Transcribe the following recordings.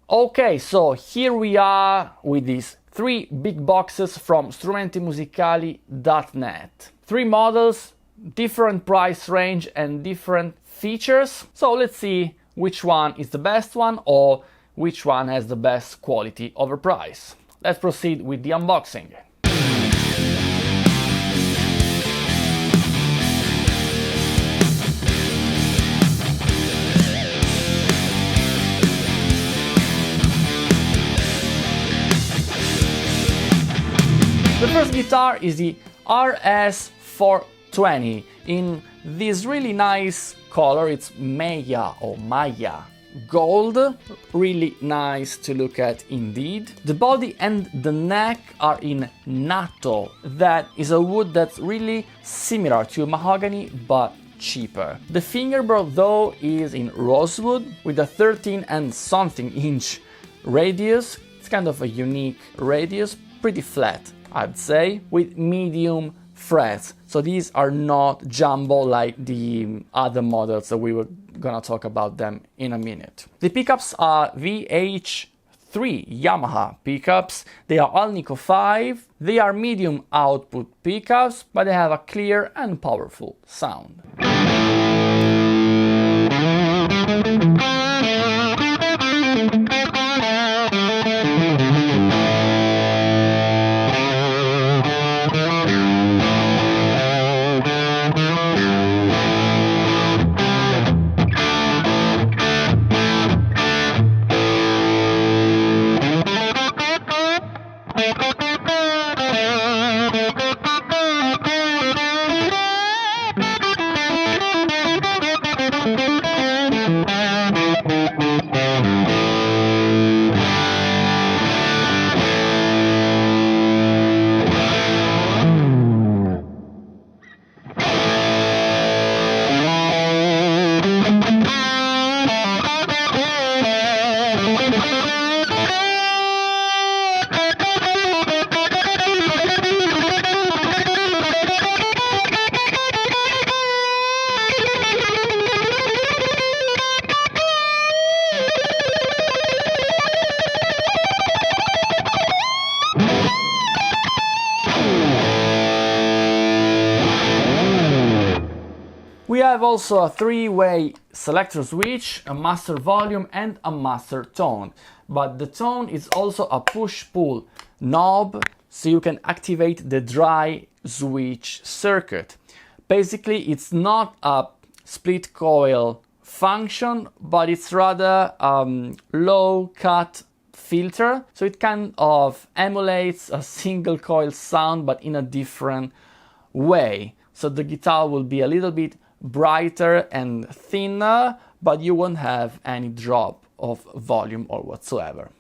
Okay, so here we are with these 3 big boxes from strumentimusicali.net. 3 models, different price range and different features. So let's see which one is the best one or which one has the best quality over price. Let's proceed with the unboxing. The first guitar is the RS420 in this really nice color. It's Maya or Maya gold, really nice to look at indeed. The body and the neck are in natto, that is a wood that's really similar to mahogany but cheaper. The fingerboard though is in rosewood with a 13 and something inch radius. It's kind of a unique radius, pretty flat I'd say, with medium frets. So these are not jumbo like the other models that we were gonna talk about them in a minute. The pickups are VH3 Yamaha pickups. They are Alnico 5. They are medium output pickups, but they have a clear and powerful sound. We have also a 3-way selector switch, a master volume and a master tone. But the tone is also a push-pull knob, so you can activate the dry switch circuit. Basically, it's not a split coil function, but it's rather low cut filter, so it kind of emulates a single coil sound but in a different way. So the guitar will be a little bit brighter and thinner, but you won't have any drop of volume or whatsoever.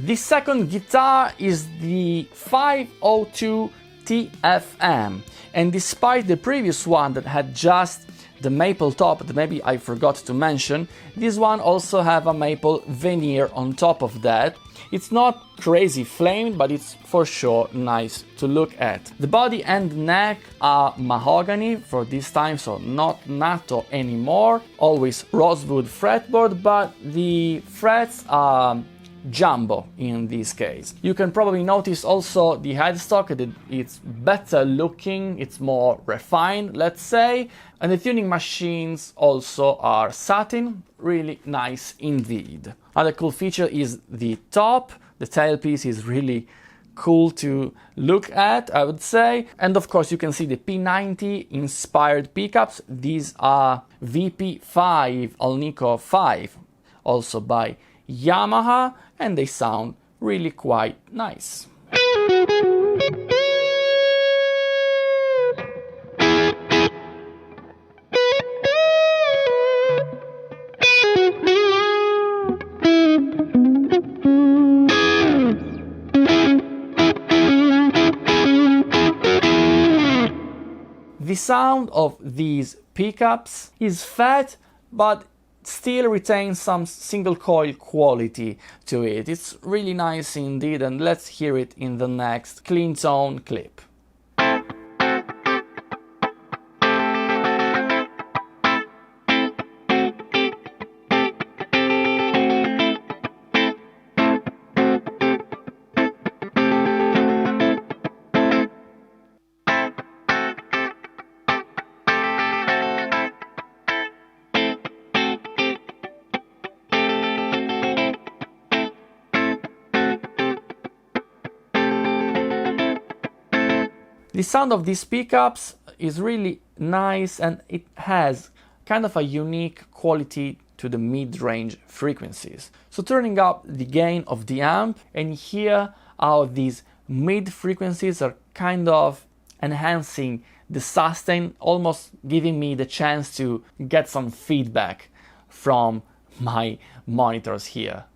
The second guitar is the 502 TFM, and despite the previous one that had just the maple top that maybe I forgot to mention. This one also have a maple veneer on top of that. It's not crazy flamed, but it's for sure nice to look at. The body and neck are mahogany for this time, so not natto anymore. Always rosewood fretboard, but the frets are jumbo in this case. You can probably notice also the headstock that it's better looking, it's more refined, let's say, and the tuning machines also are satin, really nice indeed. Another cool feature is the top. The tailpiece is really cool to look at, I would say. And of course you can see the P90 inspired pickups. These are VP5 Alnico 5, also by Yamaha, and they sound really quite nice. The sound of these pickups is fat, but still retains some single coil quality to it. It's really nice indeed, and let's hear it in the next clean tone clip. The sound of these pickups is really nice, and it has kind of a unique quality to the mid-range frequencies. So turning up the gain of the amp and hear how these mid frequencies are kind of enhancing the sustain, almost giving me the chance to get some feedback from my monitors here.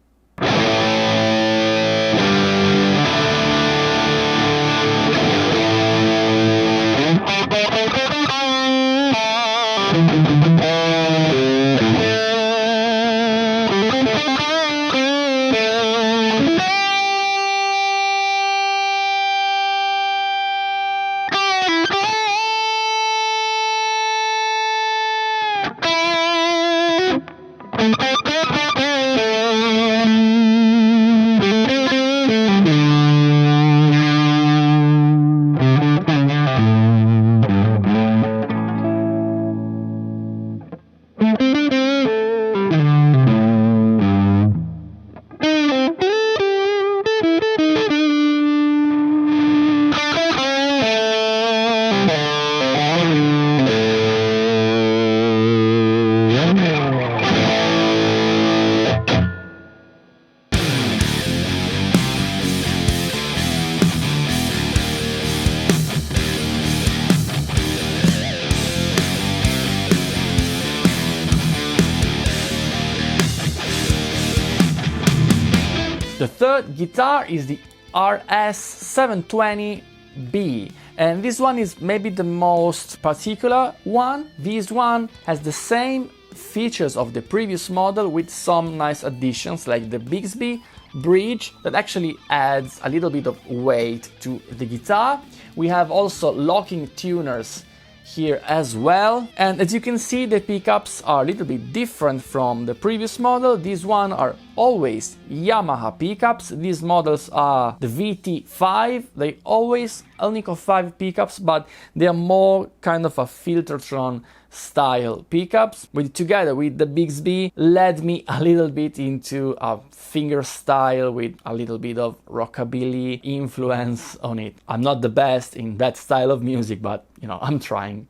The third guitar is the RS720B, and this one is maybe the most particular one. This one has the same features of the previous model with some nice additions like the Bixby bridge that actually adds a little bit of weight to the guitar. We have also locking tuners here as well, and as you can see the pickups are a little bit different from the previous model. These one are always Yamaha pickups. These models are the VT5, they always Alnico 5 pickups, but they are more kind of a Filtertron style pickups, which together with the Bixby led me a little bit into a finger style with a little bit of rockabilly influence on it. I'm not the best in that style of music, but you know, I'm trying.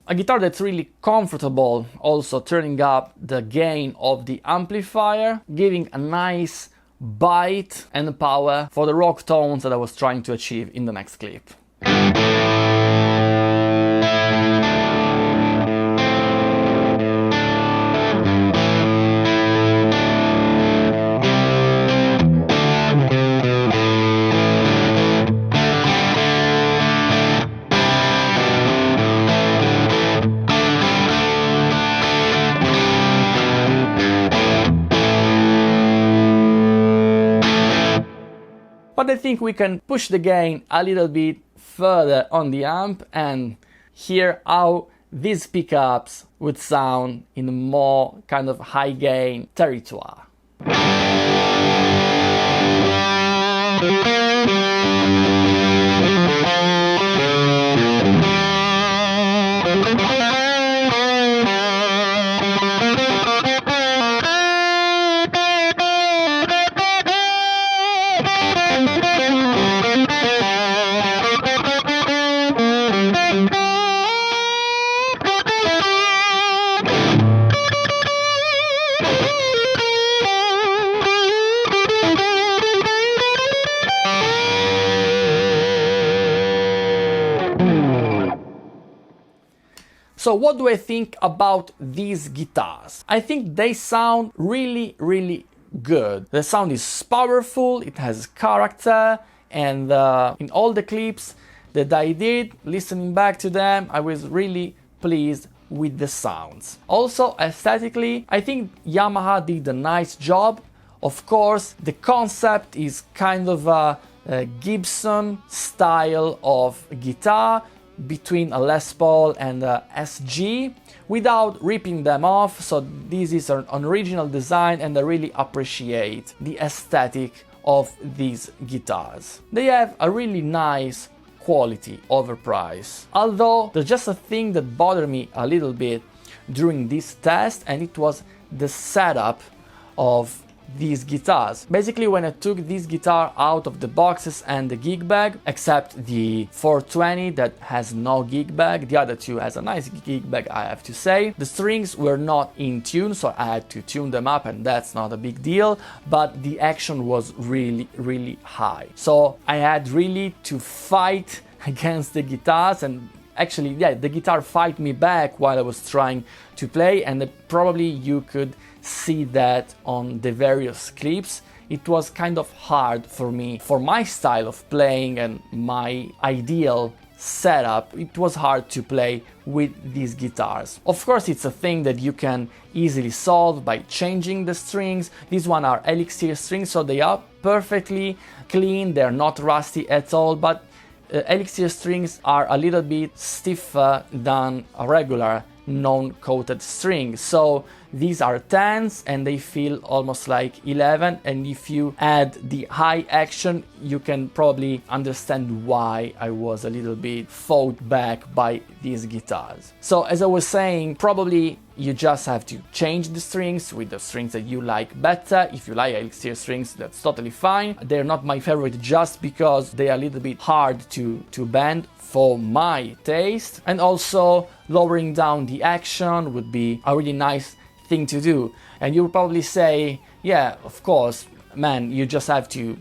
A guitar that's really comfortable, also turning up the gain of the amplifier, giving a nice bite and power for the rock tones that I was trying to achieve in the next clip. But I think we can push the gain a little bit further on the amp and hear how these pickups would sound in a more kind of high gain territoire. So what do I think about these guitars? I think they sound really good. The sound is powerful, it has character, and in all the clips that I did, listening back to them, I was really pleased with the sounds. Also, aesthetically, I think Yamaha did a nice job. Of course, the concept is kind of a Gibson style of guitar, between a Les Paul and a SG, without ripping them off, so this is an original design and I really appreciate the aesthetic of these guitars. They have a really nice quality over price, although there's just a thing that bothered me a little bit during this test, and it was the setup of these guitars. Basically, when I took this guitar out of the boxes and the gig bag, except the 420 that has no gig bag, the other two has a nice gig bag, I have to say. The strings were not in tune, so I had to tune them up, and that's not a big deal, but the action was really high. So I had really to fight against the guitars, and actually, yeah, the guitar fight me back while I was trying to play, and probably you could see that on the various clips. It was kind of hard for me, for my style of playing and my ideal setup. It was hard to play with these guitars. Of course, it's a thing that you can easily solve by changing the strings. These one are Elixir strings, so they are perfectly clean, they're not rusty at all, but Elixir strings are a little bit stiffer than a regular non-coated string, so these are 10s and they feel almost like 11, and if you add the high action you can probably understand why I was a little bit fought back by these guitars. So as I was saying, probably you just have to change the strings with the strings that you like better. If you like Elixir strings, that's totally fine. They're not my favorite just because they are a little bit hard to bend for my taste, and also lowering down the action would be a really nice thing to do. And you'll probably say, yeah, of course, man, you just have to,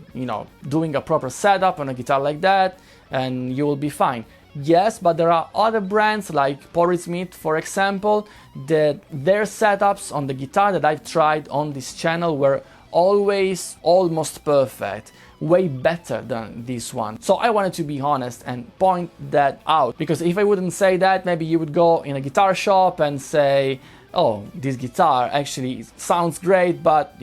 doing a proper setup on a guitar like that and you will be fine. Yes, but there are other brands like Porrismith, for example, that their setups on the guitar that I've tried on this channel were always almost perfect, way better than this one. So I wanted to be honest and point that out, because if I wouldn't say that, maybe you would go in a guitar shop and say, oh, this guitar actually sounds great, but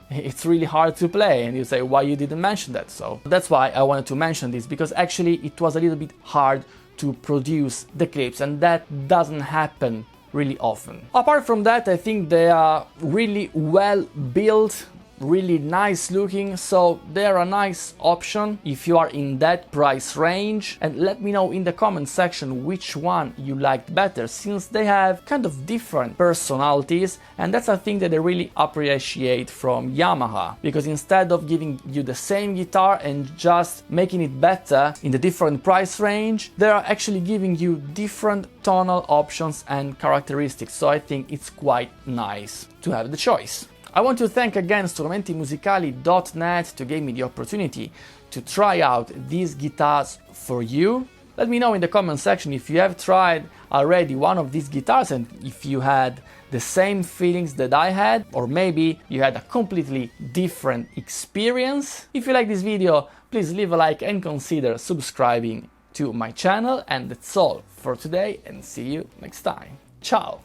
it's really hard to play, and you say, why you didn't mention that? So that's why I wanted to mention this, because actually it was a little bit hard to produce the clips, and that doesn't happen really often. Apart from that, I think they are really well built, really nice looking, so they're a nice option if you are in that price range. And let me know in the comment section which one you liked better, since they have kind of different personalities, and that's a thing that I really appreciate from Yamaha, because instead of giving you the same guitar and just making it better in the different price range, they are actually giving you different tonal options and characteristics, so I think it's quite nice to have the choice. I want to thank again strumentimusicali.net to give me the opportunity to try out these guitars for you. Let me know in the comment section if you have tried already one of these guitars and if you had the same feelings that I had, or maybe you had a completely different experience. If you like this video, please leave a like and consider subscribing to my channel. And that's all for today, and see you next time. Ciao!